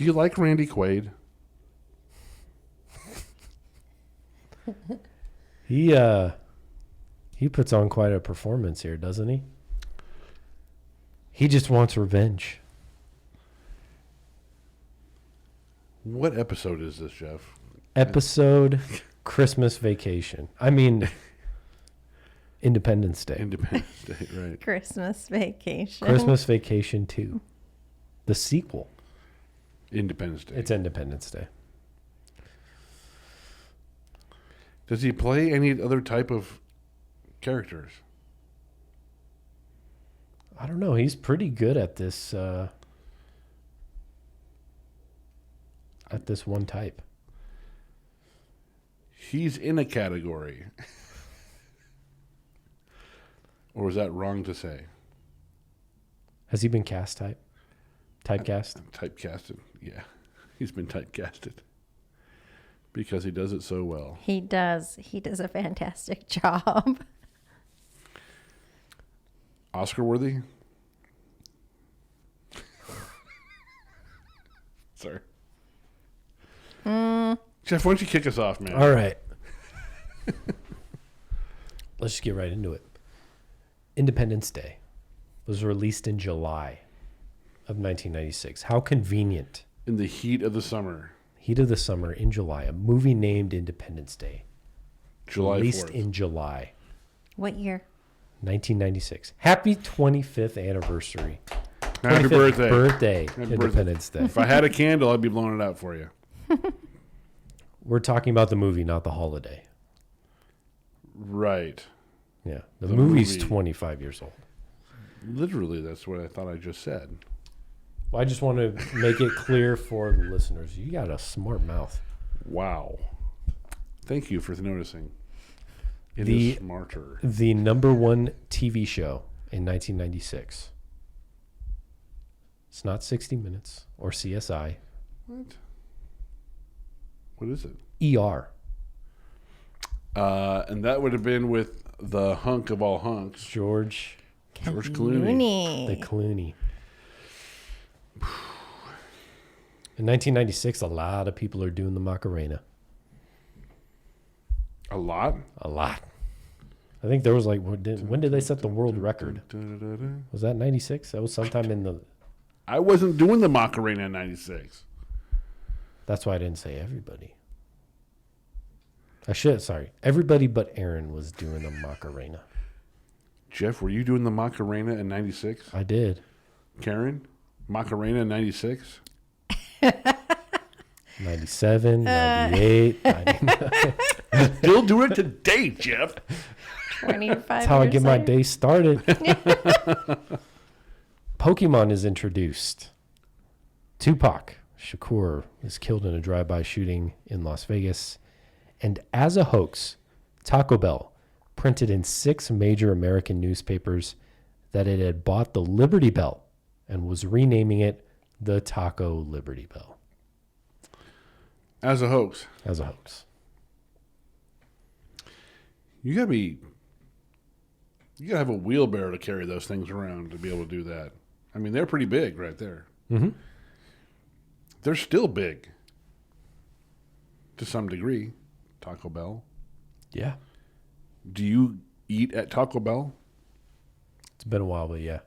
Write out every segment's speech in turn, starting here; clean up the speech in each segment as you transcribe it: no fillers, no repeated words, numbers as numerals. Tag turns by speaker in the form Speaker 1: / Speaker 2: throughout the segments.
Speaker 1: Do you like Randy Quaid?
Speaker 2: He puts on quite a performance here, doesn't he? He just wants revenge.
Speaker 1: What episode is this, Jeff?
Speaker 2: Episode Christmas Vacation. I mean, Independence Day.
Speaker 1: Independence Day, right.
Speaker 3: Christmas Vacation.
Speaker 2: Christmas Vacation 2. The sequel.
Speaker 1: Independence Day.
Speaker 2: It's Independence Day.
Speaker 1: Does he play any other type of characters?
Speaker 2: I don't know. He's pretty good at this one type.
Speaker 1: He's in a category. Or is that wrong to say?
Speaker 2: Has he been typecast?
Speaker 1: Typecasted, yeah. He's been typecasted. Because he does it so well.
Speaker 3: He does. He does a fantastic job.
Speaker 1: Oscar worthy? Sorry. Jeff, why don't you kick us off, man?
Speaker 2: All right. Let's just get right into it. Independence Day was released in July of 1996. How convenient.
Speaker 1: In the heat of the summer.
Speaker 2: Heat of the summer in July. A movie named Independence Day.
Speaker 1: July 4th.
Speaker 2: Released in July.
Speaker 3: What year?
Speaker 2: 1996. Happy 25th anniversary.
Speaker 1: Happy
Speaker 2: 25th
Speaker 1: birthday.
Speaker 2: birthday. Independence Day.
Speaker 1: If I had a candle, I'd be blowing it out for you.
Speaker 2: We're talking about the movie, not the holiday.
Speaker 1: Right.
Speaker 2: Yeah. The
Speaker 1: The
Speaker 2: movie's
Speaker 1: movie.
Speaker 2: 25 years old.
Speaker 1: Literally, that's what I thought I just said.
Speaker 2: Well, I just want to make it clear for the listeners. You got a smart mouth.
Speaker 1: Wow. Thank you for noticing. It
Speaker 2: The-
Speaker 1: is smarter.
Speaker 2: The number one TV show in 1996. It's not 60 Minutes or CSI.
Speaker 1: What? What is it?
Speaker 2: ER.
Speaker 1: And that would have been with the hunk of all hunks,
Speaker 2: George
Speaker 1: George Clooney.
Speaker 2: the Clooney. In 1996, a lot of people are doing the Macarena.
Speaker 1: A lot?
Speaker 2: A lot. I think there was like, when did they set the world record? Was that 96? That was sometime in the...
Speaker 1: I wasn't doing the Macarena in 96.
Speaker 2: That's why I didn't say everybody. Sorry. Everybody but Aaron was doing the Macarena.
Speaker 1: Jeff, were you doing the Macarena in 96?
Speaker 2: I did.
Speaker 1: Karen? Macarena in 96?
Speaker 2: 97, 98, 99.
Speaker 1: Still do it today, Jeff.
Speaker 3: 25
Speaker 2: That's how I
Speaker 3: years
Speaker 2: get my
Speaker 3: later.
Speaker 2: day started. Pokemon is introduced. Tupac Shakur is killed in a drive-by shooting in Las Vegas. And as a hoax, Taco Bell printed in 6 major American newspapers that it had bought the Liberty Bell and was renaming it the Taco Liberty Bell.
Speaker 1: As a hoax.
Speaker 2: As a hoax.
Speaker 1: You gotta have a wheelbarrow to carry those things around to be able to do that. I mean, they're pretty big right there.
Speaker 2: Mm-hmm.
Speaker 1: They're still big. To some degree. Taco Bell.
Speaker 2: Yeah.
Speaker 1: Do you eat at Taco Bell?
Speaker 2: It's been a while, but yeah.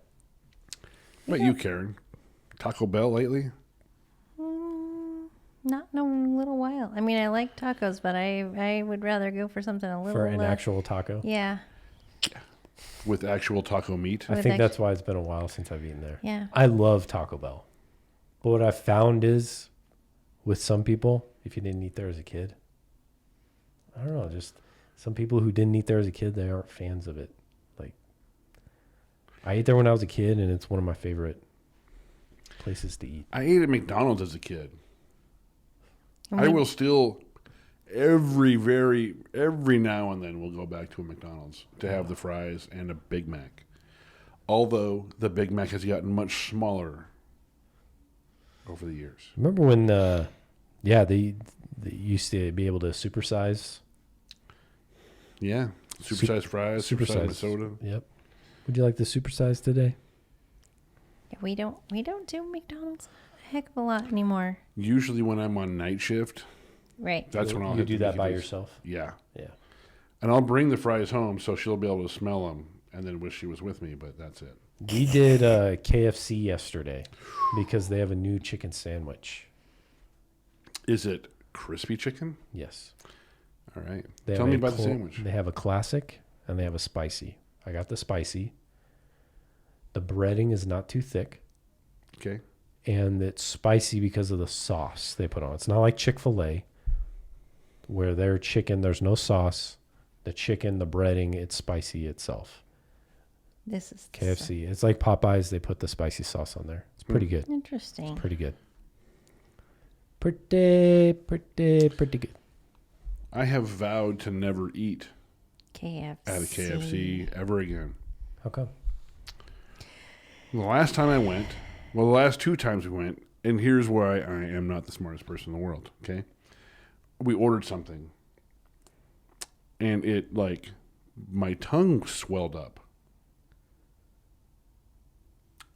Speaker 1: What about you, Karen? Taco Bell lately?
Speaker 3: Not in a little while. I mean, I like tacos, but I would rather go for something a little...
Speaker 2: For an actual taco.
Speaker 3: Yeah.
Speaker 1: With actual taco meat?
Speaker 2: I think that's why it's been a while since I've eaten there.
Speaker 3: Yeah.
Speaker 2: I love Taco Bell. But what I've found is, with some people, if you didn't eat there as a kid, I don't know, just some people who didn't eat there as a kid, they aren't fans of it. Like, I ate there when I was a kid, and it's one of my favorite places to eat.
Speaker 1: I ate at McDonald's as a kid. I will still, every now and then, we'll go back to a McDonald's to have the fries and a Big Mac. Although the Big Mac has gotten much smaller over the years.
Speaker 2: Remember when, they used to be able to supersize?
Speaker 1: Yeah, supersized fries, supersized soda.
Speaker 2: Yep. Would you like the supersize today?
Speaker 3: We don't do McDonald's heck of a lot anymore.
Speaker 1: Usually when I'm on night shift,
Speaker 3: Right.
Speaker 1: that's when I'll
Speaker 2: You
Speaker 1: hit
Speaker 2: do
Speaker 1: the
Speaker 2: that by
Speaker 1: Mickey D's.
Speaker 2: yourself?
Speaker 1: Yeah.
Speaker 2: Yeah.
Speaker 1: And I'll bring the fries home so she'll be able to smell them and then wish she was with me, but that's it.
Speaker 2: We did KFC yesterday because they have a new chicken sandwich.
Speaker 1: Is it crispy chicken?
Speaker 2: Yes.
Speaker 1: All right.
Speaker 2: They
Speaker 1: Tell
Speaker 2: have
Speaker 1: me
Speaker 2: a
Speaker 1: about the sandwich.
Speaker 2: They have a classic and they have a spicy. I got the spicy. The breading is not too thick.
Speaker 1: Okay.
Speaker 2: And it's spicy because of the sauce they put on. It's not like Chick-fil-A where their chicken, there's no sauce. The chicken, the breading, it's spicy itself.
Speaker 3: This is
Speaker 2: KFC. It's like Popeyes. They put the spicy sauce on there. It's pretty good.
Speaker 3: interesting.
Speaker 2: Pretty good. Pretty good.
Speaker 1: I have vowed to never eat
Speaker 3: KFC.
Speaker 1: at a KFC ever again.
Speaker 2: How come?
Speaker 1: The last time I went, well, the last 2 times we went, and here's why I am not the smartest person in the world, okay? We ordered something, and it, like, my tongue swelled up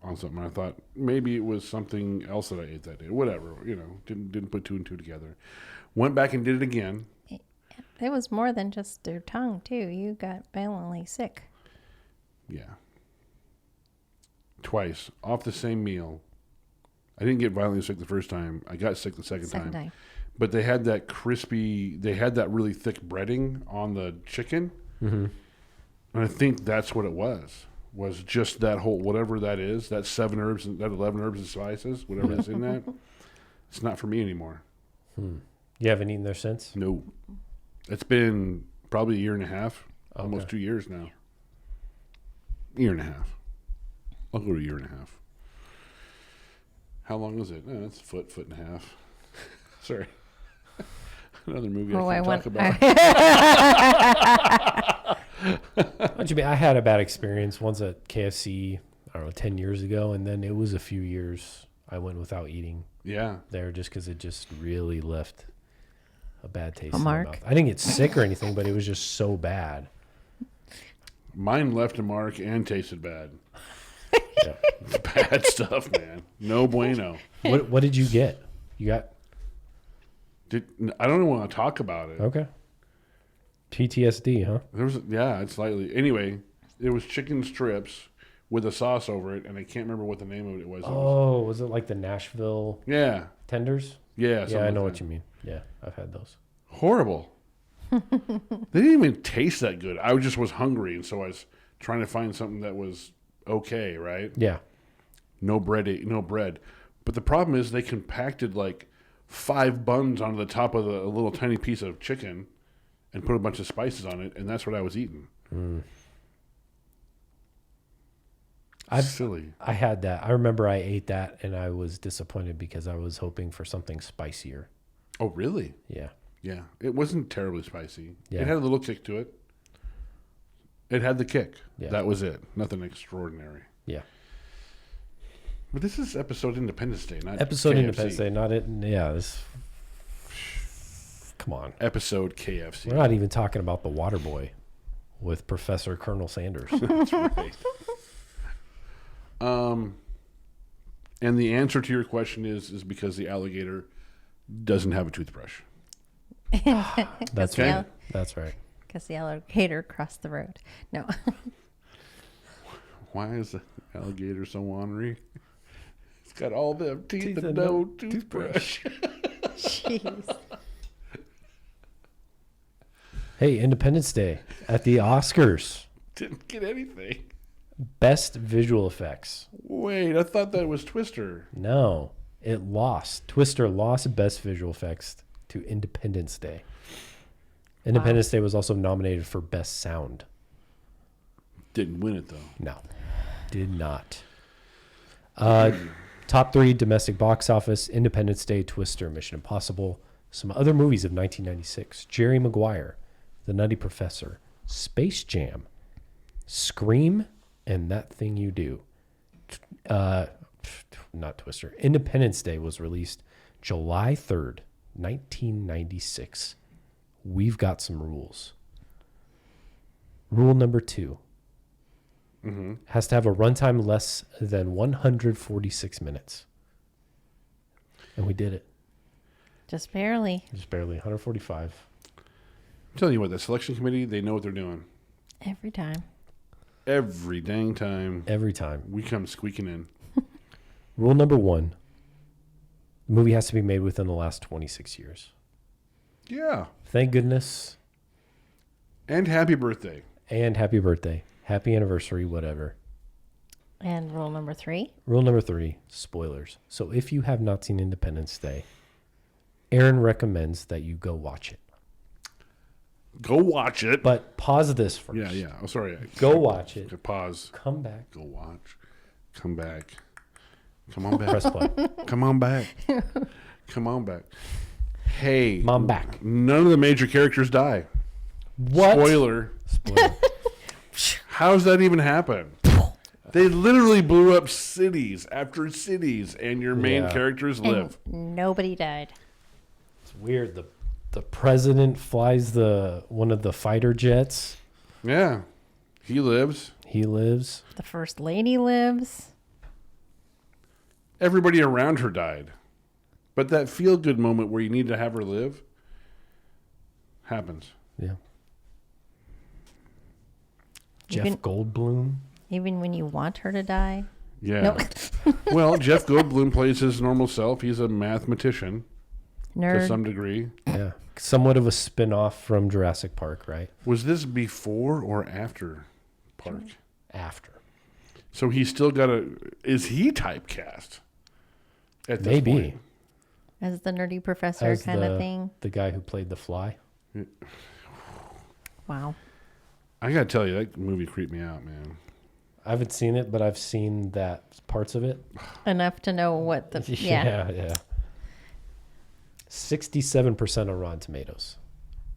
Speaker 1: on something. I thought maybe it was something else that I ate that day. Whatever, didn't put 2 and 2 together. Went back and did it again.
Speaker 3: It was more than just your tongue, too. You got violently sick.
Speaker 1: Yeah. Twice, off the same meal. I didn't get violently sick the first time. I got sick the second time. But they had that really thick breading on the chicken.
Speaker 2: Mm-hmm.
Speaker 1: And I think that's what it was just that whole, whatever that is, that 7 herbs, and that 11 herbs and spices, whatever is in that. It's not for me anymore.
Speaker 2: You haven't eaten there since?
Speaker 1: No. It's been probably a year and a half, almost
Speaker 2: Okay.
Speaker 1: 2 years now. Year and a half. I'll go to a year and a half. How long is it? Oh, that's a foot and a half. Sorry. Another movie I can't talk about.
Speaker 2: What you mean? I had a bad experience once at KFC, I don't know, 10 years ago, and then it was a few years I went without eating
Speaker 1: Yeah.
Speaker 2: there just because it just really left a bad taste
Speaker 3: A
Speaker 2: in my
Speaker 3: mark?
Speaker 2: mouth. I didn't get sick or anything, but it was just so bad.
Speaker 1: Mine left a mark and tasted bad.
Speaker 2: Yeah.
Speaker 1: It's bad stuff, man. No bueno.
Speaker 2: What did you get? You got
Speaker 1: I don't even want to talk about it.
Speaker 2: okay. PTSD, huh?
Speaker 1: It's slightly. Anyway, it was chicken strips with a sauce over it, and I can't remember what the name of it was.
Speaker 2: Oh, was it like the Nashville
Speaker 1: Yeah.
Speaker 2: tenders?
Speaker 1: Yeah.
Speaker 2: Yeah, I know what you mean. Yeah, I've had those.
Speaker 1: Horrible. They didn't even taste that good. I just was hungry, and so I was trying to find something that was okay, right?
Speaker 2: Yeah.
Speaker 1: No bread. But the problem is they compacted like 5 buns onto the top of a little tiny piece of chicken and put a bunch of spices on it, and that's what I was eating. Silly.
Speaker 2: I had that. I remember I ate that and I was disappointed because I was hoping for something spicier.
Speaker 1: Oh, really?
Speaker 2: Yeah.
Speaker 1: Yeah. It wasn't terribly spicy.
Speaker 2: Yeah.
Speaker 1: It had a little kick to it. It had the kick.
Speaker 2: Yeah.
Speaker 1: That was it. Nothing extraordinary.
Speaker 2: Yeah.
Speaker 1: But this is episode Independence Day, not
Speaker 2: Episode
Speaker 1: KFC.
Speaker 2: Independence Day, not it. Yeah, this. Come on.
Speaker 1: Episode KFC.
Speaker 2: We're not even talking about the Water Boy with Professor Colonel Sanders.
Speaker 1: That's right. And the answer to your question is because the alligator doesn't have a toothbrush.
Speaker 2: That's
Speaker 1: Okay.
Speaker 2: right. That's right.
Speaker 3: Because the alligator crossed the road. No.
Speaker 1: Why is the alligator so ornery? It's got all the teeth and
Speaker 2: and
Speaker 1: no
Speaker 2: no
Speaker 1: toothbrush.
Speaker 3: Jeez.
Speaker 2: Hey, Independence Day at the Oscars.
Speaker 1: Didn't get anything.
Speaker 2: Best visual effects.
Speaker 1: Wait, I thought that was Twister.
Speaker 2: No, it lost. Twister lost Best Visual Effects to Independence Day. Independence Day was also nominated for Best Sound.
Speaker 1: Didn't win it, though.
Speaker 2: No, did not. Top 3 domestic box office: Independence Day, Twister, Mission Impossible. Some other movies of 1996: Jerry Maguire, The Nutty Professor, Space Jam, Scream, and That Thing You Do. Not Twister. Independence Day was released July 3rd, 1996. We've got some rules. Rule number 2. Has to have a runtime less than 146 minutes. And we did it.
Speaker 3: Just barely.
Speaker 2: Just barely. 145.
Speaker 1: I'm telling you what, the selection committee, they know what they're doing.
Speaker 3: Every time.
Speaker 1: Every dang time.
Speaker 2: Every time.
Speaker 1: We come squeaking in.
Speaker 2: Rule number 1. The movie has to be made within the last 26 years.
Speaker 1: Yeah.
Speaker 2: Thank goodness.
Speaker 1: And happy birthday.
Speaker 2: And happy birthday. Happy anniversary, whatever.
Speaker 3: And rule number 3.
Speaker 2: Rule number 3, spoilers. So if you have not seen Independence Day, Aaron recommends that you go watch it.
Speaker 1: Go watch it.
Speaker 2: But pause this first.
Speaker 1: Yeah. Oh, sorry.
Speaker 2: Go watch it.
Speaker 1: Pause.
Speaker 2: Come back.
Speaker 1: Go watch. Come back. Come on back.
Speaker 2: Press play.
Speaker 1: Come on back. Come on back. Hey.
Speaker 2: Mom back.
Speaker 1: None of the major characters die.
Speaker 2: What?
Speaker 1: Spoiler.
Speaker 2: Spoiler.
Speaker 1: How's that even happen? They literally blew up cities after cities, and your main characters live.
Speaker 3: And nobody died.
Speaker 2: It's weird. The president flies one of the fighter jets.
Speaker 1: Yeah. He lives.
Speaker 2: He lives.
Speaker 3: The first lady lives.
Speaker 1: Everybody around her died. But that feel-good moment where you need to have her live happens.
Speaker 2: Yeah. Jeff Goldblum.
Speaker 3: Even when you want her to die.
Speaker 1: Yeah.
Speaker 3: Nope.
Speaker 1: Well, Jeff Goldblum plays his normal self. He's a mathematician
Speaker 3: Nerd.
Speaker 1: to some degree.
Speaker 2: Yeah. Somewhat of a spin-off from Jurassic Park, right?
Speaker 1: Was this before or after Park?
Speaker 2: After.
Speaker 1: So he's still got is he typecast? At this
Speaker 2: Maybe.
Speaker 1: point?
Speaker 3: As the nerdy professor
Speaker 2: As
Speaker 3: kind of thing.
Speaker 2: The guy who played the fly.
Speaker 3: Wow.
Speaker 1: I got to tell you, that movie creeped me out, man.
Speaker 2: I haven't seen it, but I've seen that parts of it.
Speaker 3: Enough to know what the...
Speaker 2: Yeah. 67% on Rotten Tomatoes.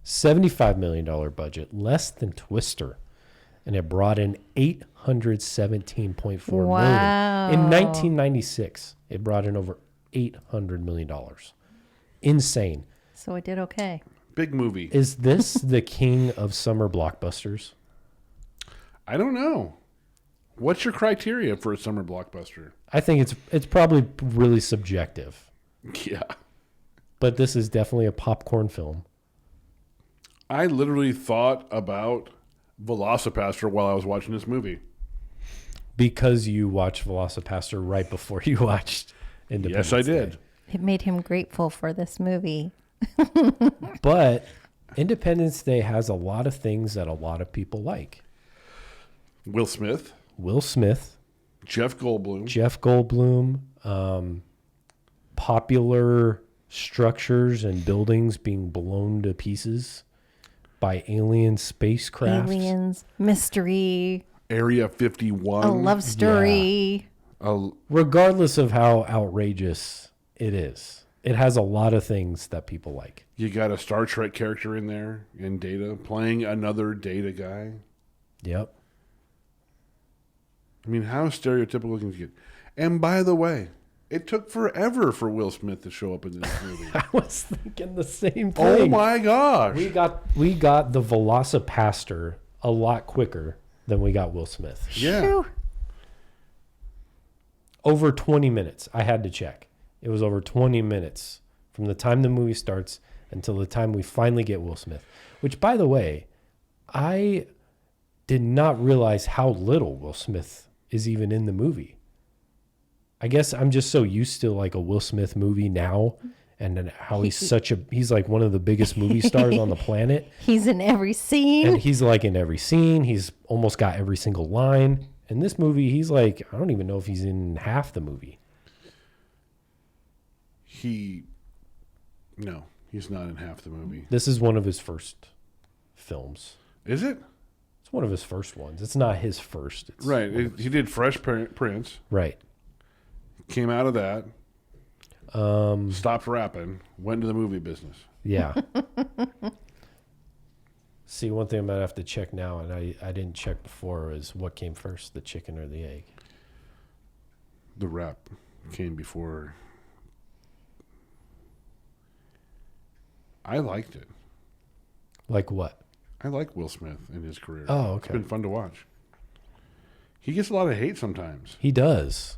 Speaker 2: $75 million budget, less than Twister. And it brought in $817.4
Speaker 3: Wow.
Speaker 2: million. In 1996, it brought in over $800 million. Insane.
Speaker 3: So it did okay.
Speaker 1: Big movie.
Speaker 2: Is this the king of summer blockbusters?
Speaker 1: I don't know. What's your criteria for a summer blockbuster?
Speaker 2: I think it's probably really subjective.
Speaker 1: Yeah.
Speaker 2: But this is definitely a popcorn film.
Speaker 1: I literally thought about Velocipaster while I was watching this movie.
Speaker 2: Because you watched Velocipaster right before you watched Independence
Speaker 1: Yes, I did.
Speaker 2: Day.
Speaker 3: It made him grateful for this movie.
Speaker 2: But Independence Day has a lot of things that a lot of people like.
Speaker 1: Will Smith.
Speaker 2: Will Smith.
Speaker 1: Jeff Goldblum. Popular
Speaker 2: Structures and buildings being blown to pieces by alien spacecraft.
Speaker 3: Aliens, mystery,
Speaker 1: Area 51.
Speaker 3: a love story.
Speaker 2: Regardless of how outrageous it is, it has a lot of things that people like.
Speaker 1: You got a Star Trek character in there in Data playing another Data guy.
Speaker 2: Yep.
Speaker 1: I mean, how stereotypical can you get? And by the way, it took forever for Will Smith to show up in this movie.
Speaker 2: I was thinking the same thing.
Speaker 1: Oh my gosh.
Speaker 2: We got the Velocipaster a lot quicker than we got Will Smith.
Speaker 1: Yeah.
Speaker 3: Phew.
Speaker 2: Over 20 minutes. I had to check. It was over 20 minutes from the time the movie starts until the time we finally get Will Smith. Which, by the way, I did not realize how little Will Smith is even in the movie. I guess I'm just so used to like a Will Smith movie now, and then how he's like one of the biggest movie stars on the planet.
Speaker 3: He's in every scene.
Speaker 2: And he's like in every scene. He's almost got every single line. In this movie, he's like, I don't even know if he's in half the movie.
Speaker 1: No, he's not in half the movie.
Speaker 2: This is one of his first films.
Speaker 1: Is it?
Speaker 2: It's one of his first ones. It's not his first. It's
Speaker 1: Right. He did Fresh Prince.
Speaker 2: Right.
Speaker 1: Came out of that. Stopped rapping. Went into the movie business.
Speaker 2: Yeah. See, one thing I'm going to have to check now, and I didn't check before, is what came first, the chicken or the egg?
Speaker 1: The rap came before. I liked it.
Speaker 2: Like what?
Speaker 1: I like Will Smith in his career.
Speaker 2: Oh, okay.
Speaker 1: It's been fun to watch. He gets a lot of hate sometimes.
Speaker 2: He does.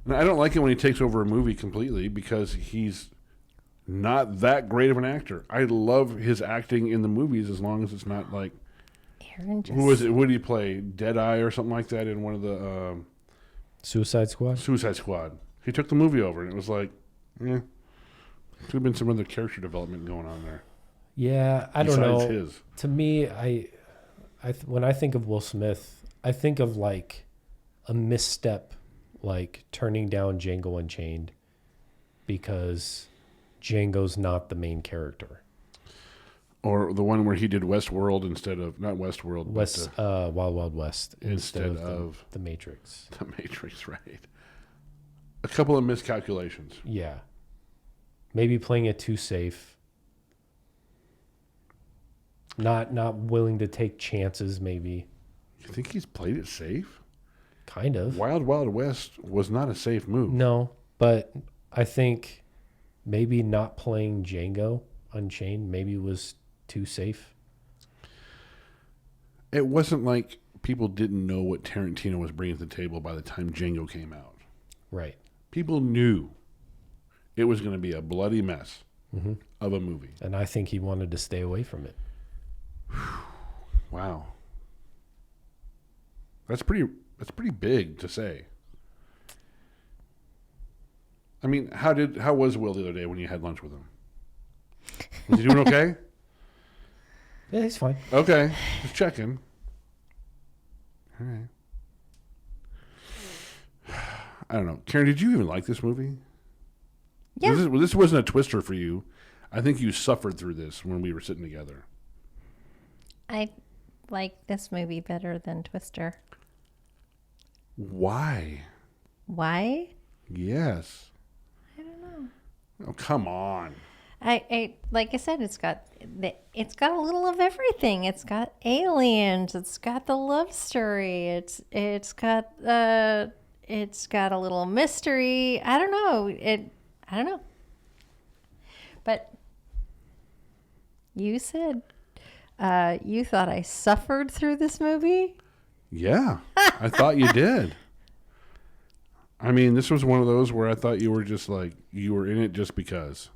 Speaker 1: And I don't like it when he takes over a movie completely because he's not that great of an actor. I love his acting in the movies as long as it's not like...
Speaker 3: Aaron just...
Speaker 1: Who was it? What did he play? Deadeye or something like that in one of the...
Speaker 2: Suicide Squad?
Speaker 1: Suicide Squad. He took the movie over and it was like, could have been some other character development going on there.
Speaker 2: Yeah, I don't know.
Speaker 1: Besides his.
Speaker 2: To me, when I think of Will Smith, I think of like a misstep, like turning down Django Unchained because Django's not the main character.
Speaker 1: Or the one where he did Westworld instead of, not Westworld,
Speaker 2: Wild Wild West
Speaker 1: instead of
Speaker 2: the Matrix.
Speaker 1: The Matrix, right. A couple of miscalculations.
Speaker 2: Yeah. Maybe playing it too safe. Not willing to take chances, maybe.
Speaker 1: You think he's played it safe?
Speaker 2: Kind of.
Speaker 1: Wild Wild West was not a safe move.
Speaker 2: No, but I think maybe not playing Django Unchained maybe was too safe.
Speaker 1: It wasn't like people didn't know what Tarantino was bringing to the table by the time Django came out.
Speaker 2: Right.
Speaker 1: People knew it was going to be a bloody mess of a movie.
Speaker 2: And I think he wanted to stay away from it.
Speaker 1: Wow. That's pretty big to say. I mean, how was Will the other day when you had lunch with him? Was he doing okay?
Speaker 2: Yeah, he's fine.
Speaker 1: Okay. Just checking. All right. I don't know. Karen, did you even like this movie?
Speaker 3: Yeah.
Speaker 1: This wasn't a twister for you. I think you suffered through this when we were sitting together.
Speaker 3: I like this movie better than Twister.
Speaker 1: Why?
Speaker 3: Why?
Speaker 1: Yes.
Speaker 3: I don't know.
Speaker 1: Oh, come on.
Speaker 3: I like I said, it's got a little of everything. It's got aliens. It's got the love story. It's got a little mystery. I don't know. I don't know. But you said you thought I suffered through this movie?
Speaker 1: Yeah, I thought you did. I mean, this was one of those where I thought you were just like, you were in it just because.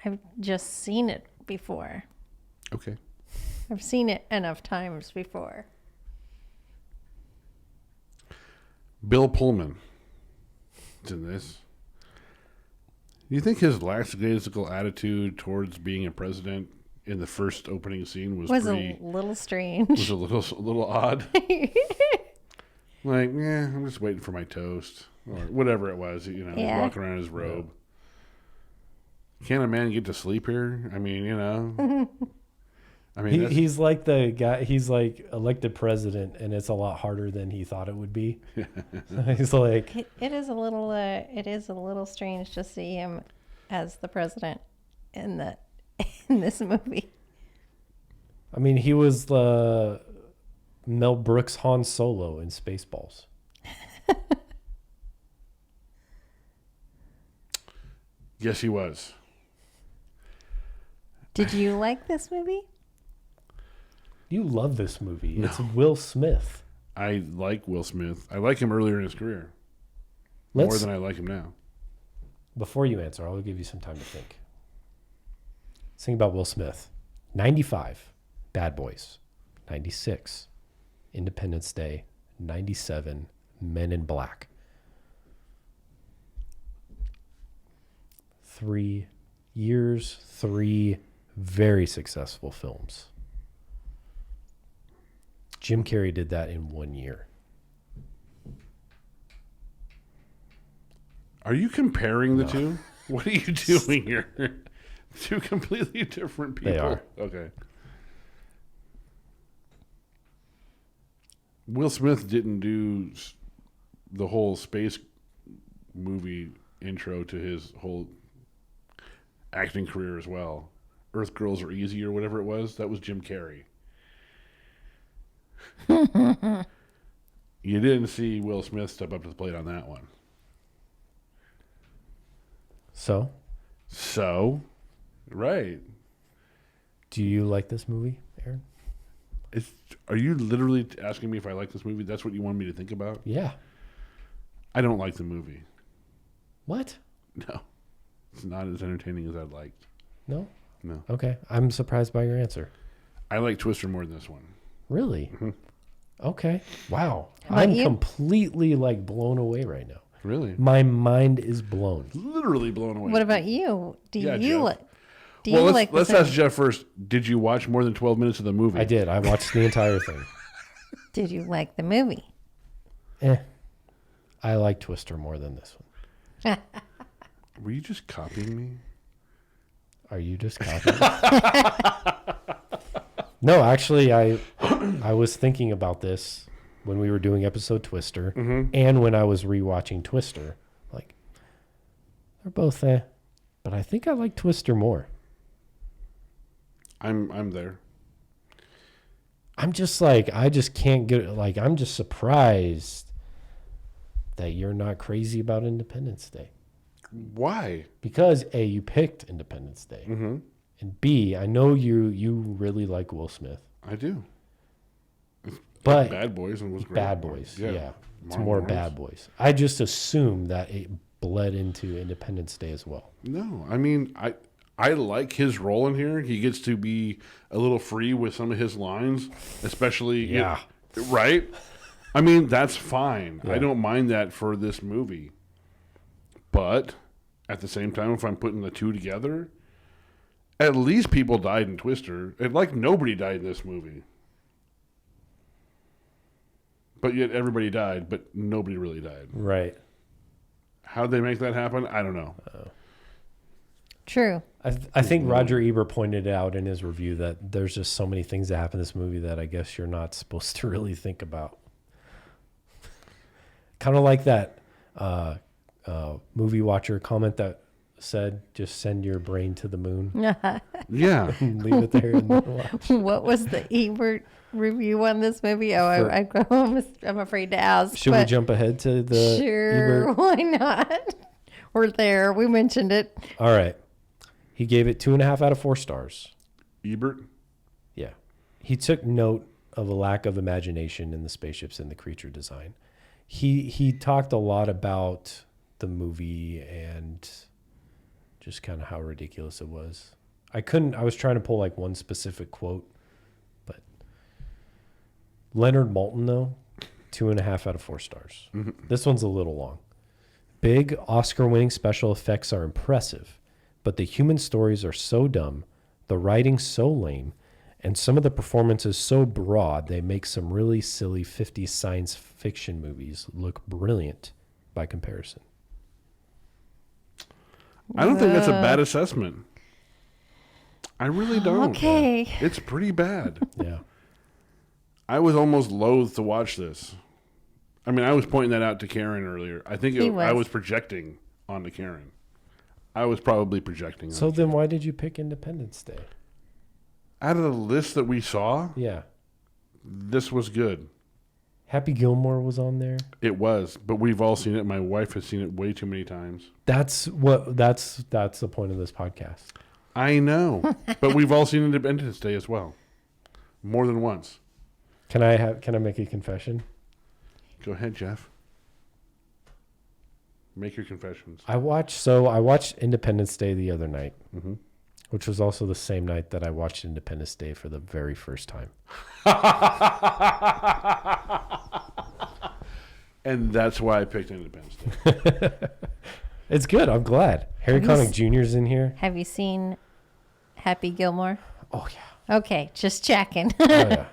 Speaker 3: I've just seen it before.
Speaker 1: Okay.
Speaker 3: I've seen it enough times before.
Speaker 1: Bill Pullman is in this. Do you think his lackadaisical attitude towards being a president in the first opening scene was
Speaker 3: a little strange?
Speaker 1: Was a little odd. Like, I'm just waiting for my toast or whatever it was. You know, he's walking around in his robe. Can a man get to sleep here? I mean, you know. I mean,
Speaker 2: he's like the guy. He's like elected president, and it's a lot harder than he thought it would be. He's like,
Speaker 3: it is a little strange to see him as the president in this movie.
Speaker 2: I mean, he was the Mel Brooks Han Solo in Spaceballs.
Speaker 1: Yes, he was.
Speaker 3: Did you like this movie?
Speaker 2: You love this movie.
Speaker 1: No.
Speaker 2: It's Will Smith.
Speaker 1: I like Will Smith. I like him earlier in his career. More than I like him now.
Speaker 2: Before you answer, I'll give you some time to think. Let's think about Will Smith. 95, Bad Boys. 96, Independence Day. 97, Men in Black. 3 years, 3 very successful films. Jim Carrey did that in 1 year.
Speaker 1: Are you comparing the two? What are you doing here? Two completely different people.
Speaker 2: They are.
Speaker 1: Okay. Will Smith didn't do the whole space movie intro to his whole acting career as well. Earth Girls Are Easy or whatever it was. That was Jim Carrey. You didn't see Will Smith step up to the plate on that one. So, right.
Speaker 2: Do you like this movie, Aaron?
Speaker 1: Are you literally asking me if I like this movie? That's what you want me to think about?
Speaker 2: Yeah.
Speaker 1: I don't like the movie.
Speaker 2: What?
Speaker 1: No. It's not as entertaining as I'd like.
Speaker 2: No?
Speaker 1: No.
Speaker 2: Okay. I'm surprised by your answer.
Speaker 1: I like Twister more than this one.
Speaker 2: Really?
Speaker 1: Mm-hmm.
Speaker 2: Okay. Wow.
Speaker 3: How about
Speaker 2: I'm
Speaker 3: you?
Speaker 2: completely like blown away right now.
Speaker 1: Really?
Speaker 2: My mind is blown.
Speaker 1: Literally blown away.
Speaker 3: What about you? Do
Speaker 1: Yeah,
Speaker 3: you
Speaker 1: Jeff.
Speaker 3: like? Do
Speaker 1: Well,
Speaker 3: you
Speaker 1: let's
Speaker 3: like?
Speaker 1: ask Jeff first. Did you watch more than 12 minutes of the movie?
Speaker 2: I did. I watched the entire thing.
Speaker 3: Did you like the movie?
Speaker 2: I like Twister more than this one.
Speaker 1: Were you just copying me?
Speaker 2: Are you just copying? No, actually, I was thinking about this when we were doing episode Twister, and when I was rewatching Twister. Like, they're both but I think I like Twister more.
Speaker 1: I'm there.
Speaker 2: I'm just like, I just can't get, like, I'm just surprised that you're not crazy about Independence Day.
Speaker 1: Why?
Speaker 2: Because A, you picked Independence Day.
Speaker 1: Mm-hmm.
Speaker 2: And B, I know you really like Will Smith.
Speaker 1: I do.
Speaker 2: But
Speaker 1: Bad Boys and was great.
Speaker 2: Bad Boys, yeah. It's
Speaker 1: Martin
Speaker 2: more
Speaker 1: Lawrence.
Speaker 2: Bad Boys. I just assumed that it bled into Independence Day as well.
Speaker 1: No, I mean, I like his role in here. He gets to be a little free with some of his lines, especially
Speaker 2: Yeah.
Speaker 1: right? I mean, that's fine.
Speaker 2: Yeah.
Speaker 1: I don't mind that for this movie. But at the same time, if I'm putting the two together, at least people died in Twister. And like nobody died in this movie. But yet everybody died, but nobody really died.
Speaker 2: Right.
Speaker 1: How'd they make that happen? I don't know.
Speaker 3: True.
Speaker 2: I think Roger Ebert pointed out in his review that there's just so many things that happen in this movie that I guess you're not supposed to really think about. Kind of like that movie watcher comment that said, just send your brain to the moon
Speaker 1: Yeah.
Speaker 2: and leave it there and watch.
Speaker 3: What was the Ebert review on this movie? Oh, I'm afraid to ask.
Speaker 2: Should we
Speaker 3: but
Speaker 2: jump ahead to the
Speaker 3: Sure,
Speaker 2: Ebert?
Speaker 3: why not? We're there. We mentioned it.
Speaker 2: All right. He gave it 2.5 out of 4 stars.
Speaker 1: Ebert?
Speaker 2: Yeah. He took note of a lack of imagination in the spaceships and the creature design. He talked a lot about the movie and just kind of how ridiculous it was. I was trying to pull like one specific quote, but Leonard Maltin though, 2.5 out of 4 stars.
Speaker 1: Mm-hmm.
Speaker 2: This one's a little long. Big Oscar-winning special effects are impressive, but the human stories are so dumb, the writing so lame, and some of the performances so broad they make some really silly 50s science fiction movies look brilliant by comparison.
Speaker 1: I don't think that's a bad assessment. I really don't.
Speaker 3: Okay.
Speaker 1: It's pretty bad.
Speaker 2: Yeah.
Speaker 1: I was almost loath to watch this. I mean, I was pointing that out to Karen earlier. I think I was projecting onto Karen. I was probably projecting.
Speaker 2: So then why did you pick Independence Day?
Speaker 1: Out of the list that we saw,
Speaker 2: Yeah.
Speaker 1: this was good.
Speaker 2: Happy Gilmore was on there.
Speaker 1: It was, but we've all seen it. My wife has seen it way too many times.
Speaker 2: That's the point of this podcast.
Speaker 1: I know, but we've all seen Independence Day as well, more than once.
Speaker 2: Can I make a confession?
Speaker 1: Go ahead, Jeff. Make your confessions.
Speaker 2: I watched Independence Day the other night,
Speaker 1: Mm-hmm.
Speaker 2: which was also the same night that I watched Independence Day for the very first time.
Speaker 1: And that's why I picked Independence Day.
Speaker 2: It's good. I'm glad. Harry Connick Jr.'s in here.
Speaker 3: Have you seen Happy Gilmore?
Speaker 2: Oh, yeah.
Speaker 3: Okay, just checking.
Speaker 2: Oh, yeah.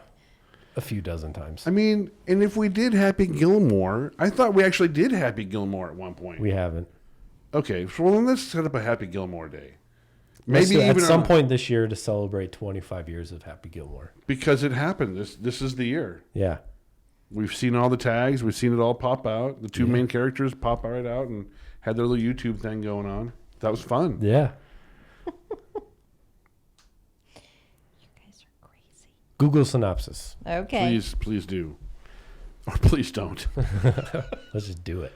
Speaker 2: A few dozen times.
Speaker 1: I mean, and if we did Happy Gilmore, I thought we actually did Happy Gilmore at one point.
Speaker 2: We haven't.
Speaker 1: Okay, so well, then let's set up a Happy Gilmore Day. Maybe
Speaker 2: At
Speaker 1: even
Speaker 2: some point this year to celebrate 25 years of Happy Gilmore.
Speaker 1: because it happened. This is the year.
Speaker 2: Yeah.
Speaker 1: We've seen all the tags. We've seen it all pop out. The two main characters pop right out and had their little YouTube thing going on. That was fun.
Speaker 2: Yeah.
Speaker 3: You guys are crazy.
Speaker 2: Google synopsis.
Speaker 3: Okay.
Speaker 1: Please do. Or please don't.
Speaker 2: Let's just do it.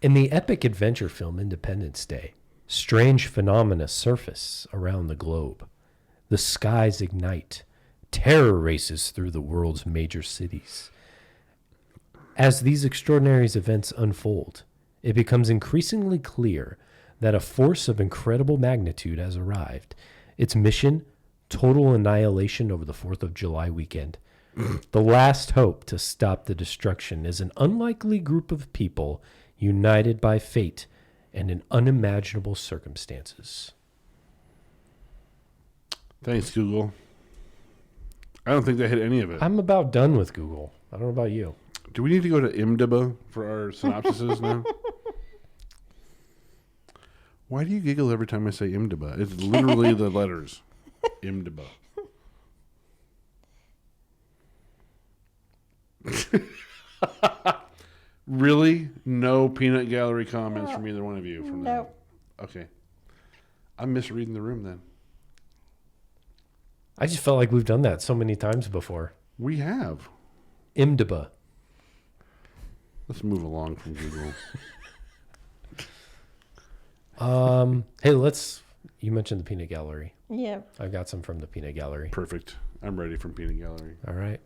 Speaker 2: In the epic adventure film Independence Day, strange phenomena surface around the globe. The skies ignite. Terror races through the world's major cities. As these extraordinary events unfold, it becomes increasingly clear that a force of incredible magnitude has arrived. Its mission, total annihilation over the 4th of July weekend. The last hope to stop the destruction is an unlikely group of people united by fate and in unimaginable circumstances.
Speaker 1: Thanks, Google. I don't think they hit any of it.
Speaker 2: I'm about done with Google. I don't know about you.
Speaker 1: Do we need to go to IMDb for our synopsises now? Why do you giggle every time I say IMDb? It's literally the letters. IMDb. Really? No peanut gallery comments from either one of you from
Speaker 3: Nope.
Speaker 1: that? Okay. I'm misreading the room then.
Speaker 2: I just felt like we've done that so many times before.
Speaker 1: We have.
Speaker 2: IMDb.
Speaker 1: Let's move along from Google.
Speaker 2: Hey, you mentioned the peanut gallery.
Speaker 3: Yeah.
Speaker 2: I've got some from the peanut gallery.
Speaker 1: Perfect. I'm ready from peanut gallery.
Speaker 2: All right.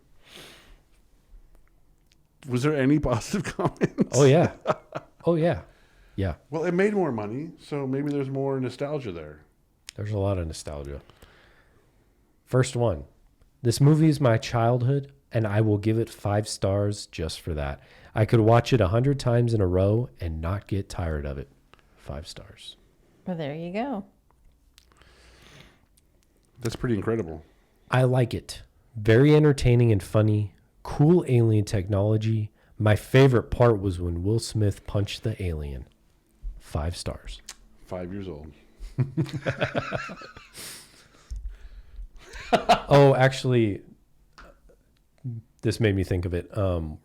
Speaker 1: Was there any positive comments?
Speaker 2: Oh, yeah. Oh, yeah. Yeah.
Speaker 1: Well, it made more money, so maybe there's more nostalgia there.
Speaker 2: There's a lot of nostalgia. First one. This movie is my childhood, and I will give it 5 stars just for that. I could watch it 100 times in a row and not get tired of it. 5 stars.
Speaker 3: Well, there you go.
Speaker 1: That's pretty incredible.
Speaker 2: I like it. Very entertaining and funny. Cool alien technology. My favorite part was when Will Smith punched the alien. 5 stars.
Speaker 1: 5 years old.
Speaker 2: Oh, actually, this made me think of it.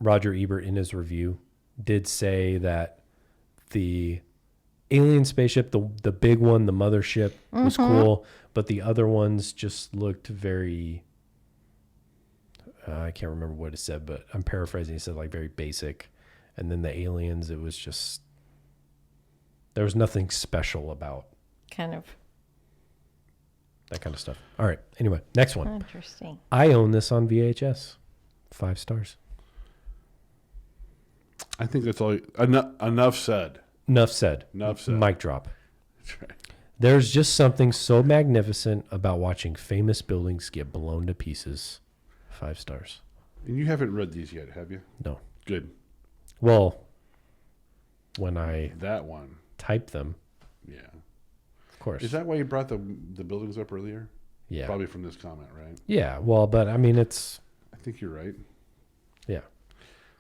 Speaker 2: Roger Ebert, in his review, did say that the alien spaceship, the big one, the mothership, was cool, but the other ones just looked very... I can't remember what it said, but I'm paraphrasing. He said like very basic. And then the aliens, it was just... There was nothing special about
Speaker 3: Kind of
Speaker 2: that kind of stuff. All right. Anyway, next one.
Speaker 3: interesting.
Speaker 2: I own this on VHS. 5 stars.
Speaker 1: I think that's all. Enough said.
Speaker 2: Enough said.
Speaker 1: Enough said.
Speaker 2: Mic drop.
Speaker 1: That's right.
Speaker 2: There's just something so magnificent about watching famous buildings get blown to pieces. 5 stars.
Speaker 1: And you haven't read these yet, have you?
Speaker 2: No.
Speaker 1: Good.
Speaker 2: Well, when I
Speaker 1: That one.
Speaker 2: type them,
Speaker 1: Yeah.
Speaker 2: of course.
Speaker 1: Is that why you brought the buildings up earlier?
Speaker 2: Yeah.
Speaker 1: Probably from this comment, right?
Speaker 2: Yeah. Well, but I mean, it's...
Speaker 1: I think you're right.
Speaker 2: Yeah.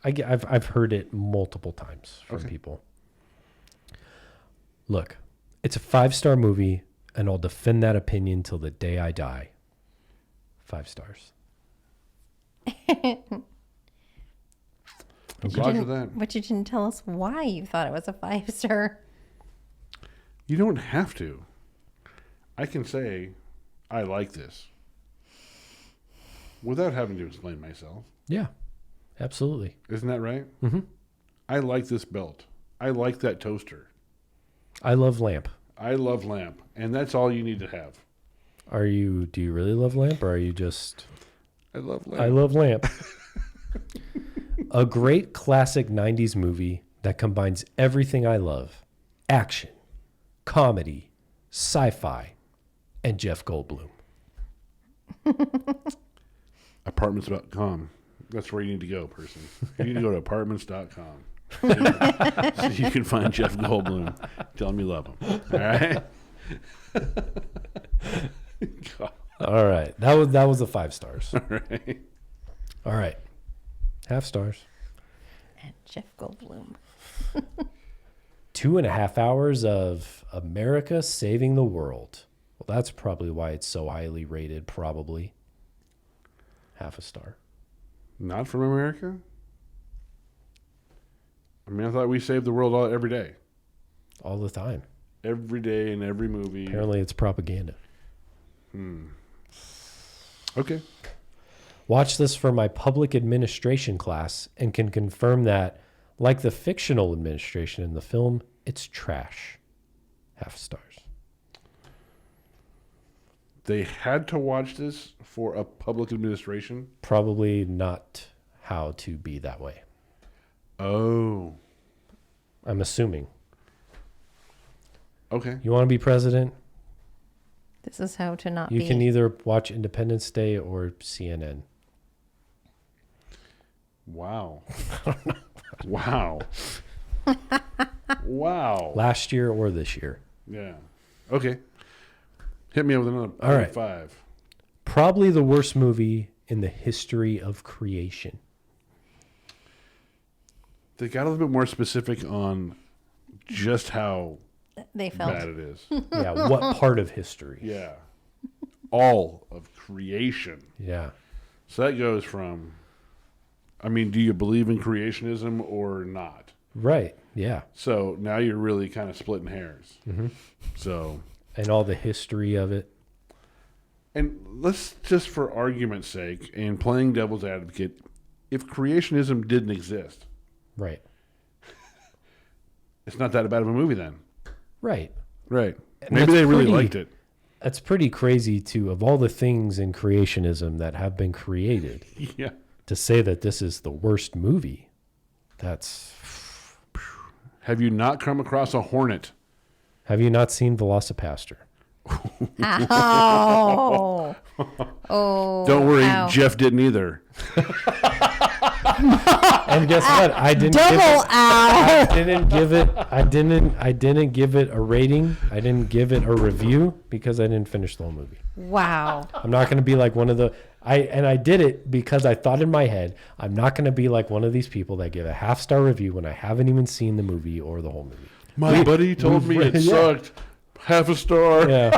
Speaker 2: I've heard it multiple times from people. Look, it's a 5-star movie, and I'll defend that opinion till the day I die. 5 stars.
Speaker 1: Roger that.
Speaker 3: But you didn't tell us why you thought it was a 5-star.
Speaker 1: You don't have to. I can say, I like this. Without having to explain myself.
Speaker 2: Yeah. Absolutely.
Speaker 1: Isn't that right?
Speaker 2: Mm-hmm.
Speaker 1: I like this belt. I like that toaster.
Speaker 2: I love lamp.
Speaker 1: I love lamp. And that's all you need to have.
Speaker 2: Do you really love lamp, or are you just...
Speaker 1: I love lamp.
Speaker 2: I love lamp. A great classic 90s movie that combines everything I love. Action, comedy, sci-fi, and Jeff Goldblum.
Speaker 1: Apartments.com. That's where you need to go, person. You need to go to apartments.com. So you can find Jeff Goldblum. Tell him you love him. All right?
Speaker 2: All right. That was the 5 stars.
Speaker 1: All right.
Speaker 2: All right. Half stars.
Speaker 3: And Jeff Goldblum.
Speaker 2: 2.5 hours of America saving the world. Well, that's probably why it's so highly rated, probably. Half a star.
Speaker 1: Not from America? I mean, I thought we saved the world every day.
Speaker 2: All the time.
Speaker 1: Every day in every movie.
Speaker 2: Apparently it's propaganda.
Speaker 1: Okay.
Speaker 2: Watch this for my public administration class and can confirm that, like the fictional administration in the film, it's trash. Half stars.
Speaker 1: They had to watch this for a public administration?
Speaker 2: Probably not how to be that way.
Speaker 1: Oh.
Speaker 2: I'm assuming.
Speaker 1: Okay.
Speaker 2: You want to be president?
Speaker 3: This is how to not
Speaker 2: You
Speaker 3: be.
Speaker 2: can either watch Independence Day or CNN.
Speaker 1: Wow. Wow. Wow.
Speaker 2: Last year or this year.
Speaker 1: Yeah. Okay. Hit me with another
Speaker 2: All right.
Speaker 1: 5.
Speaker 2: Probably the worst movie in the history of creation.
Speaker 1: They got a little bit more specific on just how
Speaker 3: They felt.
Speaker 1: bad it is.
Speaker 2: Yeah, what part of history?
Speaker 1: Yeah. All of creation.
Speaker 2: Yeah.
Speaker 1: So that goes from, I mean, do you believe in creationism or not?
Speaker 2: Right. Yeah.
Speaker 1: So now you're really kind of splitting hairs.
Speaker 2: Mm-hmm.
Speaker 1: So,
Speaker 2: And all the history of it.
Speaker 1: and let's just for argument's sake and playing devil's advocate, if creationism didn't exist,
Speaker 2: Right.
Speaker 1: it's not that bad of a movie then.
Speaker 2: Right.
Speaker 1: Right.
Speaker 2: And
Speaker 1: Maybe
Speaker 2: that's
Speaker 1: they really
Speaker 2: pretty-
Speaker 1: liked it.
Speaker 2: That's pretty crazy to, of all the things in creationism that have been created,
Speaker 1: Yeah.
Speaker 2: to say that this is the worst movie. That's.
Speaker 1: Have you not come across a hornet?
Speaker 2: Have you not seen Velocipaster?
Speaker 3: Ow. Oh.
Speaker 1: Don't worry,
Speaker 3: ow.
Speaker 1: Jeff didn't either.
Speaker 2: And guess what? I didn't give
Speaker 3: Double
Speaker 2: it,
Speaker 3: ow.
Speaker 2: I didn't give it a rating. I didn't give it a review because I didn't finish the whole movie.
Speaker 3: Wow.
Speaker 2: I'm not going to be like one of the I did it because I thought in my head, I'm not going to be like one of these people that give a half-star review when I haven't even seen the movie or the whole movie.
Speaker 1: My buddy told me it
Speaker 2: yeah.
Speaker 1: sucked. Half a star.
Speaker 2: Yeah.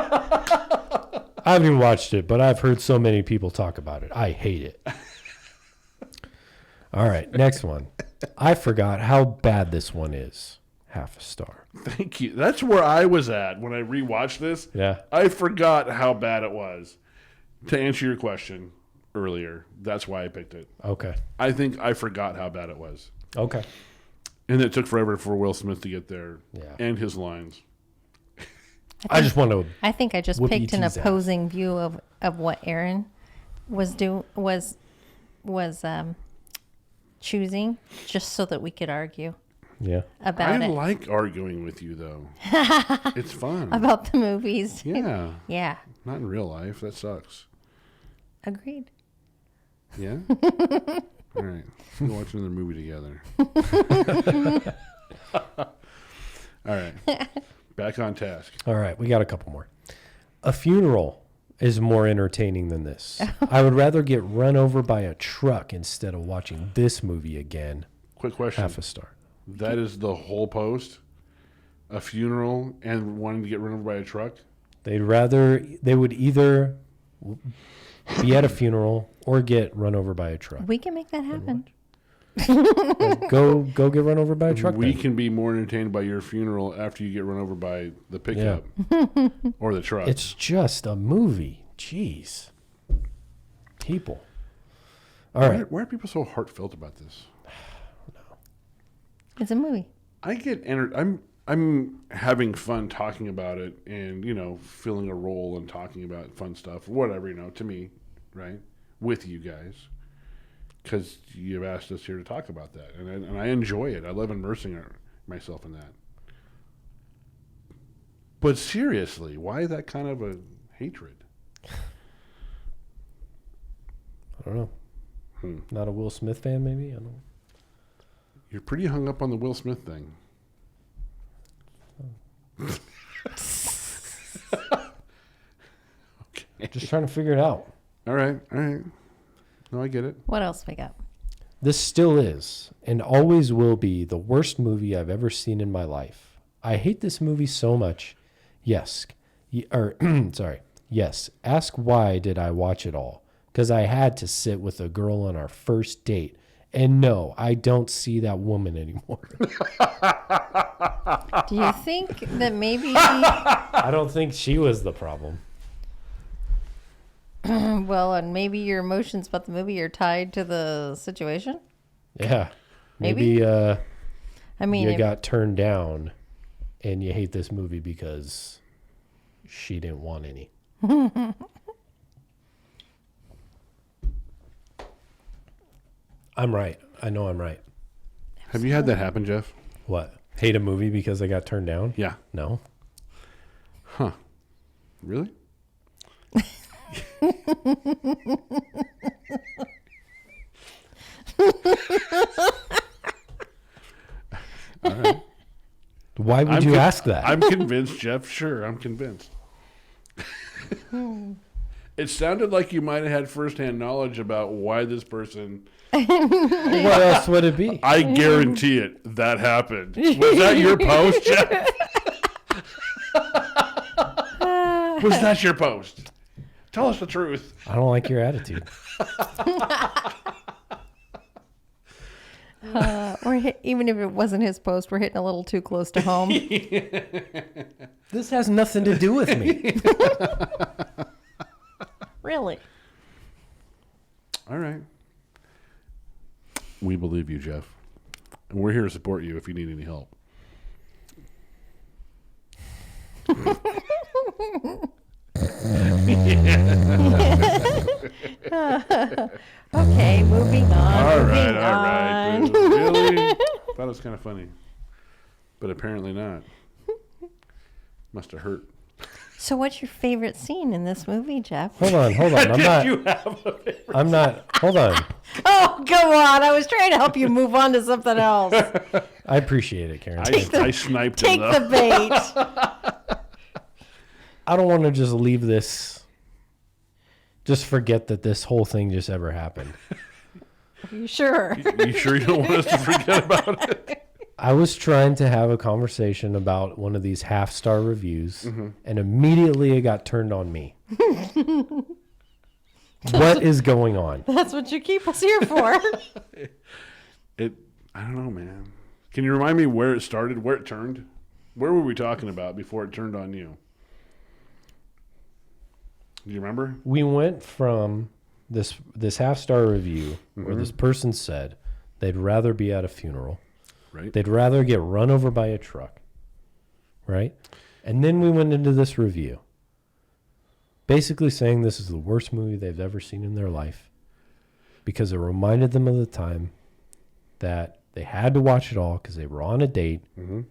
Speaker 2: I haven't even watched it, but I've heard so many people talk about it. I hate it. All right, next one. I forgot how bad this one is. Half a star.
Speaker 1: Thank you. That's where I was at when I rewatched this.
Speaker 2: Yeah.
Speaker 1: I forgot how bad it was. To answer your question earlier, that's why I picked it.
Speaker 2: Okay.
Speaker 1: I think I forgot how bad it was.
Speaker 2: Okay.
Speaker 1: And it took forever for Will Smith to get there.
Speaker 2: Yeah.
Speaker 1: And his lines.
Speaker 2: I just want to.
Speaker 3: I think I just
Speaker 2: Whoop
Speaker 3: picked an
Speaker 2: E.T.'s ass.
Speaker 3: opposing view of what Aaron was choosing, just so that we could argue
Speaker 2: Yeah.
Speaker 3: about
Speaker 1: I
Speaker 3: it,
Speaker 1: like arguing with you, though. It's fun.
Speaker 3: about the movies.
Speaker 1: Yeah.
Speaker 3: Yeah,
Speaker 1: Not in real life. That sucks.
Speaker 3: agreed.
Speaker 1: Yeah? All right. We'll watch another movie together. All right. Back on task.
Speaker 2: All right, we got a couple more. A funeral is more entertaining than this. I would rather get run over by a truck instead of watching this movie again.
Speaker 1: Quick question.
Speaker 2: Half a star.
Speaker 1: That is the whole post? A funeral and wanting to get run over by a truck?
Speaker 2: They would either be at a funeral or get run over by a truck.
Speaker 3: We can make that happen.
Speaker 2: Go get run over by a truck.
Speaker 1: We
Speaker 2: then.
Speaker 1: can be more entertained by your funeral after you get run over by the pickup or the truck.
Speaker 2: It's just a movie. Jeez. People. All right.
Speaker 1: Why are people so heartfelt about this?
Speaker 3: It's a movie.
Speaker 1: I get I'm having fun talking about it and, filling a role and talking about fun stuff, whatever, to me, right? With you guys. Because you've asked us here to talk about that. And I enjoy it. I love immersing myself in that. But seriously, why that kind of a hatred?
Speaker 2: I don't know. Not a Will Smith fan, maybe? I don't know.
Speaker 1: You're pretty hung up on the Will Smith thing. Okay.
Speaker 2: Just trying to figure it out.
Speaker 1: All right. No, I get it.
Speaker 3: What else we got?
Speaker 2: This still is and always will be the worst movie I've ever seen in my life. I hate this movie so much. Yes. Yes. Ask why did I watch it all? Because I had to sit with a girl on our first date. And no, I don't see that woman anymore.
Speaker 3: Do you think that maybe?
Speaker 2: I don't think she was the problem.
Speaker 3: Well, and maybe your emotions about the movie are tied to the situation.
Speaker 2: Yeah.
Speaker 3: Maybe?
Speaker 2: Maybe
Speaker 3: I mean,
Speaker 2: you got turned down and you hate this movie because she didn't want any. I'm right. I know I'm right.
Speaker 1: Have you had that happen, Jeff?
Speaker 2: What? Hate a movie because I got turned down?
Speaker 1: Yeah.
Speaker 2: No.
Speaker 1: Huh. Really? All right.
Speaker 2: Why would you ask that?
Speaker 1: I'm convinced, Jeff. Sure, I'm convinced. It sounded like you might have had firsthand knowledge about why this person.
Speaker 2: What else would it be?
Speaker 1: I guarantee it. That happened. Was that your post, Jeff? Was that your post? Tell us the truth.
Speaker 2: I don't like your attitude.
Speaker 3: Even if it wasn't his post, we're hitting a little too close to home.
Speaker 2: This has nothing to do with me.
Speaker 3: Really?
Speaker 1: All right. We believe you, Jeff. And we're here to support you if you need any help.
Speaker 3: Okay, moving on.
Speaker 1: All
Speaker 3: moving
Speaker 1: right.
Speaker 3: on.
Speaker 1: Really? Thought it was kind of funny. But apparently not. Must have hurt.
Speaker 3: So, what's your favorite scene in this movie, Jeff?
Speaker 2: Hold on. I'm not. Hold on.
Speaker 3: Oh, go on. I was trying to help you move on to something else.
Speaker 2: I appreciate it, Karen.
Speaker 1: I sniped
Speaker 3: Take
Speaker 1: him,
Speaker 3: the
Speaker 1: though.
Speaker 3: bait.
Speaker 2: I don't want to just leave this. Just forget that this whole thing just ever happened.
Speaker 3: Are you sure?
Speaker 1: You sure you don't want us to forget about it?
Speaker 2: I was trying to have a conversation about one of these half-star reviews, and immediately it got turned on me. What is going on?
Speaker 3: That's what you keep us here for.
Speaker 1: I don't know, man. Can you remind me where it started, where it turned? Where were we talking about before it turned on you? Do you remember?
Speaker 2: We went from this half-star review where this person said they'd rather be at a funeral.
Speaker 1: Right.
Speaker 2: They'd rather get run over by a truck. Right? And then we went into this review. Basically saying this is the worst movie they've ever seen in their life. Because it reminded them of the time that they had to watch it all because they were on a date. And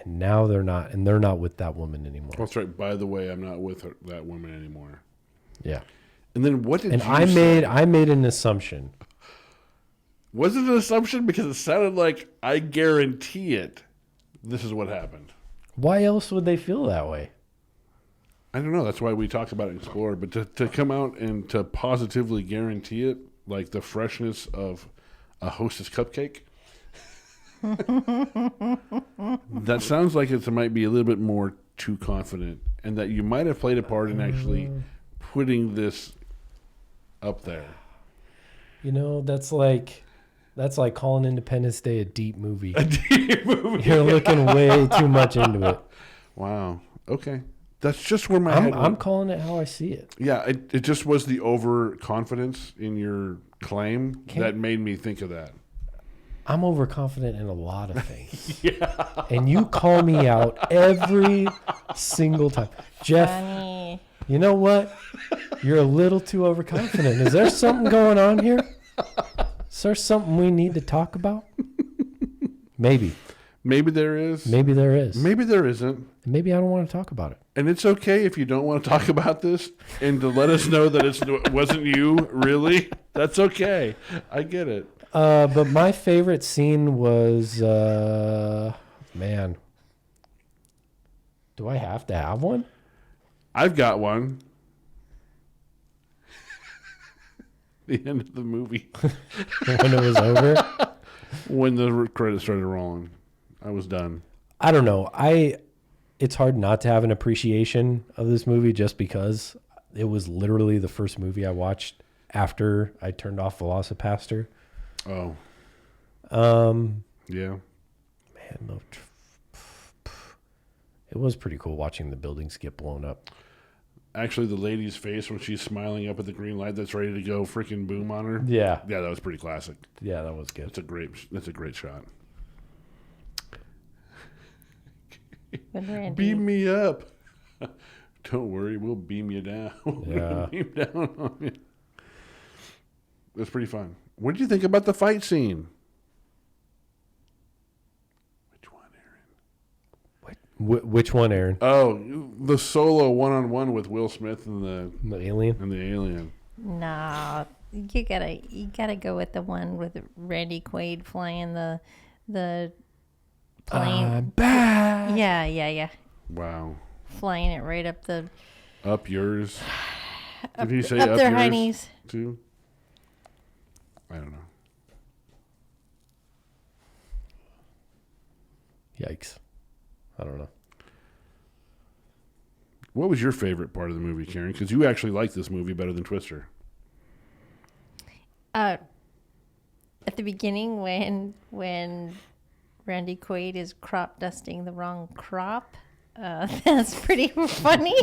Speaker 2: now they're not. And they're not with that woman anymore.
Speaker 1: That's right. By the way, I'm not with that woman anymore.
Speaker 2: Yeah.
Speaker 1: And then what did you
Speaker 2: say? I made an assumption.
Speaker 1: Was it an assumption? Because it sounded like, I guarantee it, this is what happened.
Speaker 2: Why else would they feel that way?
Speaker 1: I don't know. That's why we talk about it and explore it. But to come out and to positively guarantee it, like the freshness of a Hostess cupcake, that sounds like it might be a little bit more too confident. And that you might have played a part in actually putting this up there.
Speaker 2: You know, that's like calling Independence Day a deep movie.
Speaker 1: A deep movie.
Speaker 2: You're looking way too much into it.
Speaker 1: Wow. Okay. That's just where my head went.
Speaker 2: I'm calling it how I see it.
Speaker 1: Yeah, it just was the overconfidence in your claim that made me think of that.
Speaker 2: I'm overconfident in a lot of things. And you call me out every single time. Jeff,
Speaker 3: Funny.
Speaker 2: you know what? You're a little too overconfident. Is there something going on here? Is there something we need to talk about? Maybe.
Speaker 1: Maybe there is.
Speaker 2: Maybe there is.
Speaker 1: Maybe there isn't.
Speaker 2: Maybe I don't want to talk about it.
Speaker 1: And it's okay if you don't want to talk about this and to let us know that it wasn't you, really. That's okay. I get it.
Speaker 2: But my favorite scene was, man. Do I have to have one?
Speaker 1: I've got one. The end of the movie.
Speaker 2: When it was over?
Speaker 1: When the credits started rolling. I was done.
Speaker 2: I don't know. It's hard not to have an appreciation of this movie just because it was literally the first movie I watched after I turned off Velocipaster.
Speaker 1: Oh. Yeah.
Speaker 2: Man, it was pretty cool watching the buildings get blown up.
Speaker 1: Actually, the lady's face when she's smiling up at the green light that's ready to go freaking boom on her.
Speaker 2: Yeah.
Speaker 1: Yeah, that was pretty classic.
Speaker 2: Yeah, that was good.
Speaker 1: That's a great shot.
Speaker 3: Beam
Speaker 1: Beam me up. Don't worry, we'll beam you down.
Speaker 2: Yeah.
Speaker 1: Beam down on you. It was pretty fun. What did you think about the fight scene?
Speaker 2: Which one, Aaron?
Speaker 1: Oh, the solo one-on-one with Will Smith and the
Speaker 2: Alien?
Speaker 1: alien.
Speaker 3: No, you gotta go with the one with Randy Quaid flying the plane.
Speaker 2: Back.
Speaker 3: Yeah.
Speaker 1: Wow.
Speaker 3: Flying it right up the
Speaker 1: Up yours. Did he say
Speaker 3: up
Speaker 1: up
Speaker 3: their
Speaker 1: yours
Speaker 3: high knees.
Speaker 1: too? I don't know.
Speaker 2: Yikes. I don't know.
Speaker 1: What was your favorite part of the movie, Karen? Because you actually like this movie better than Twister.
Speaker 3: At the beginning, when Randy Quaid is crop dusting the wrong crop, that's pretty funny.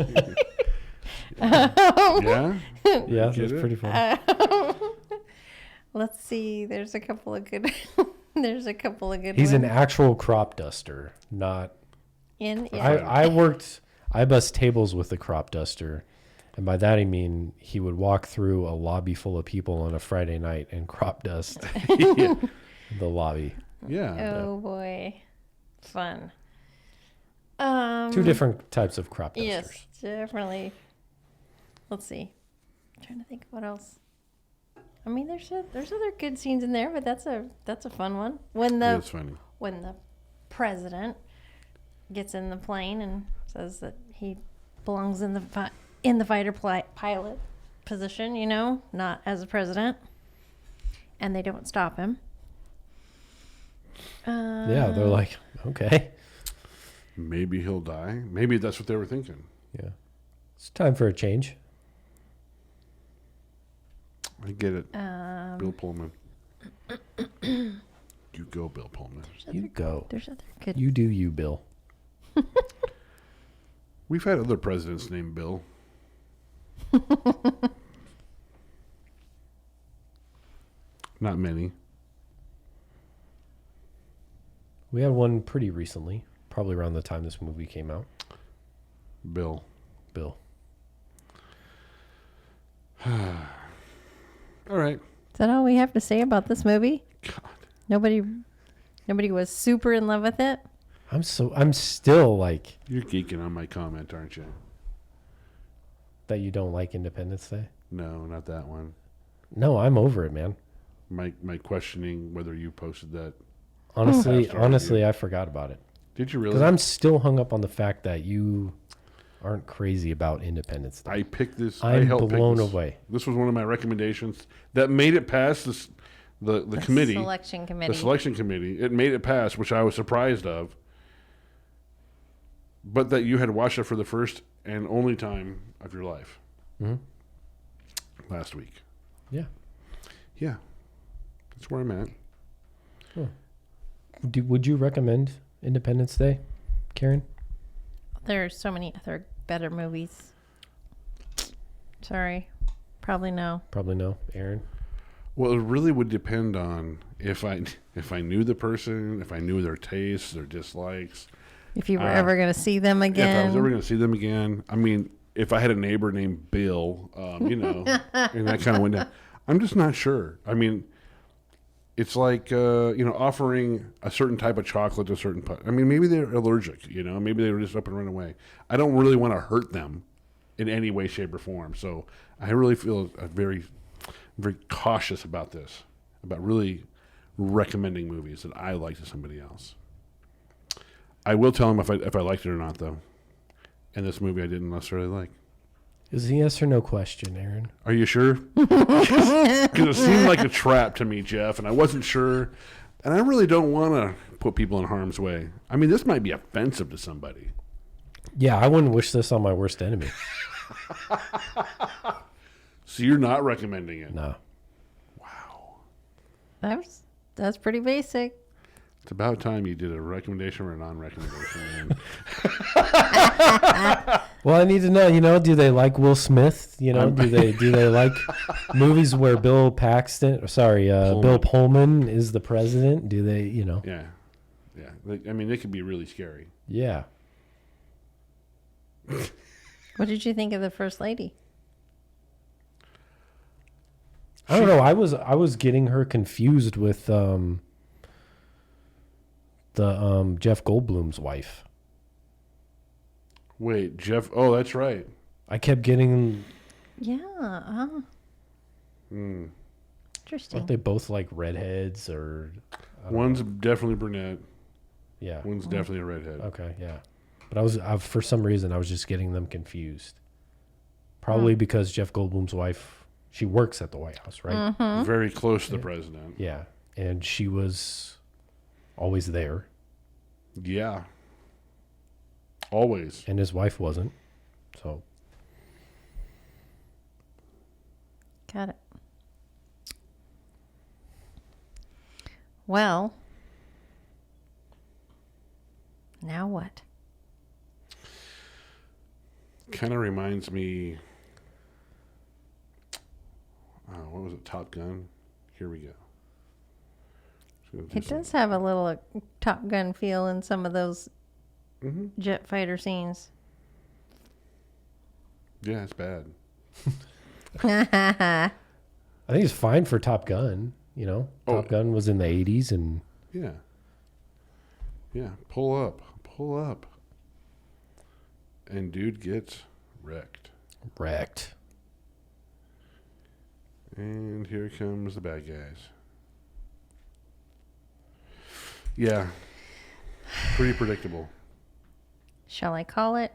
Speaker 1: Yeah?
Speaker 2: Yeah,
Speaker 1: Get
Speaker 2: that's
Speaker 1: it?
Speaker 2: pretty fun.
Speaker 3: Let's see. There's a couple of good. There's a couple of good.
Speaker 2: He's an
Speaker 3: ones.
Speaker 2: actual crop duster, not.
Speaker 3: In
Speaker 2: I bust tables with a crop duster, and by that I mean he would walk through a lobby full of people on a Friday night and crop dust
Speaker 1: Yeah.
Speaker 2: the lobby.
Speaker 1: Yeah.
Speaker 3: Oh boy, fun.
Speaker 2: Two different types of crop dusters.
Speaker 3: Yes, definitely. Let's see. I'm trying to think of what else. I mean, there's other good scenes in there, but that's a fun one.
Speaker 1: It's funny.
Speaker 3: When the president gets in the plane and says that he belongs in the fighter pilot position, not as a president, and they don't stop him.
Speaker 2: Yeah, they're like, okay.
Speaker 1: Maybe he'll die. Maybe that's what they were thinking.
Speaker 2: Yeah. It's time for a change.
Speaker 1: I get it. Bill Pullman. You go, Bill Pullman.
Speaker 2: You go.
Speaker 3: There's other good.
Speaker 2: You do you, Bill.
Speaker 1: We've had other presidents named Bill. Not many.
Speaker 2: We had one pretty recently, probably around the time this movie came out.
Speaker 1: Bill.
Speaker 2: Bill.
Speaker 1: All right.
Speaker 3: Is that all we have to say about this movie?
Speaker 1: God.
Speaker 3: Nobody was super in love with it.
Speaker 2: I'm still like
Speaker 1: You're geeking on my comment, aren't you?
Speaker 2: that you don't like Independence Day.
Speaker 1: No, not that one.
Speaker 2: No, I'm over it, man.
Speaker 1: My questioning whether you posted that.
Speaker 2: Honestly, I forgot about it.
Speaker 1: Did you really?
Speaker 2: Because I'm still hung up on the fact that you aren't crazy about Independence Day.
Speaker 1: I picked this.
Speaker 2: I'm
Speaker 1: I helped
Speaker 2: blown
Speaker 1: pick this.
Speaker 2: away.
Speaker 1: This was one of my recommendations that made it past this, the committee.
Speaker 3: Selection committee.
Speaker 1: The selection committee. It made it past, which I was surprised of. But that you had watched it for the first and only time of your life. Last week.
Speaker 2: Yeah.
Speaker 1: Yeah. That's where I'm at.
Speaker 2: Would you recommend Independence Day, Karen?
Speaker 3: There are so many other better movies. Sorry. Probably no.
Speaker 2: Probably no. Aaron?
Speaker 1: Well, it really would depend on if I knew the person, if I knew their tastes, their dislikes.
Speaker 3: If you were ever going to see them again.
Speaker 1: If I was ever going to see them again. I mean, if I had a neighbor named Bill, and that kind of went down. I'm just not sure. I mean, it's like, offering a certain type of chocolate to a certain... I mean, maybe they're allergic, Maybe they were just up and run away. I don't really want to hurt them in any way, shape, or form. So I really feel very, very cautious about this, about really recommending movies that I like to somebody else. I will tell them if I liked it or not, though. And this movie I didn't necessarily like.
Speaker 2: Is a yes or no question, Aaron?
Speaker 1: Are you sure? Because it seemed like a trap to me, Jeff, and I wasn't sure. And I really don't want to put people in harm's way. I mean, this might be offensive to somebody.
Speaker 2: Yeah, I wouldn't wish this on my worst enemy.
Speaker 1: So you're not recommending it?
Speaker 2: No.
Speaker 1: Wow.
Speaker 3: That's pretty basic.
Speaker 1: It's about time you did a recommendation or a non-recommendation.
Speaker 2: Well, I need to know, do they like Will Smith? Do they like movies where Bill Pullman is the president? Do they,
Speaker 1: Yeah. I mean, it could be really scary.
Speaker 2: Yeah.
Speaker 3: What did you think of the First Lady?
Speaker 2: I don't know. I was getting her confused with Jeff Goldblum's wife.
Speaker 1: Wait, Jeff. Oh, that's right.
Speaker 2: I kept getting.
Speaker 3: Yeah. Interesting.
Speaker 2: Aren't they both like redheads or?
Speaker 1: One's definitely brunette.
Speaker 2: Yeah.
Speaker 1: One's definitely a redhead.
Speaker 2: Okay. Yeah. But for some reason, I was just getting them confused. Probably because Jeff Goldblum's wife, she works at the White House, right?
Speaker 3: Mm-hmm.
Speaker 1: Very close to the president.
Speaker 2: Yeah. And she was always there.
Speaker 1: Yeah. Always.
Speaker 2: And his wife wasn't. So.
Speaker 3: Got it. Well, now what?
Speaker 1: Kind of reminds me. What was it? Top Gun? Here we go.
Speaker 3: It does have a little Top Gun feel in some of those jet fighter scenes.
Speaker 1: Yeah, it's bad.
Speaker 2: I think it's fine for Top Gun. You know, Top Gun was in the 80s and.
Speaker 1: Yeah. Yeah. Pull up. And dude gets wrecked. And here comes the bad guys. Yeah. Pretty predictable.
Speaker 3: Shall I call it?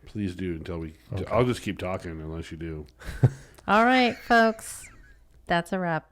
Speaker 1: Please do until we...
Speaker 2: Okay.
Speaker 1: I'll just keep talking unless you do.
Speaker 3: All right, folks. That's a wrap.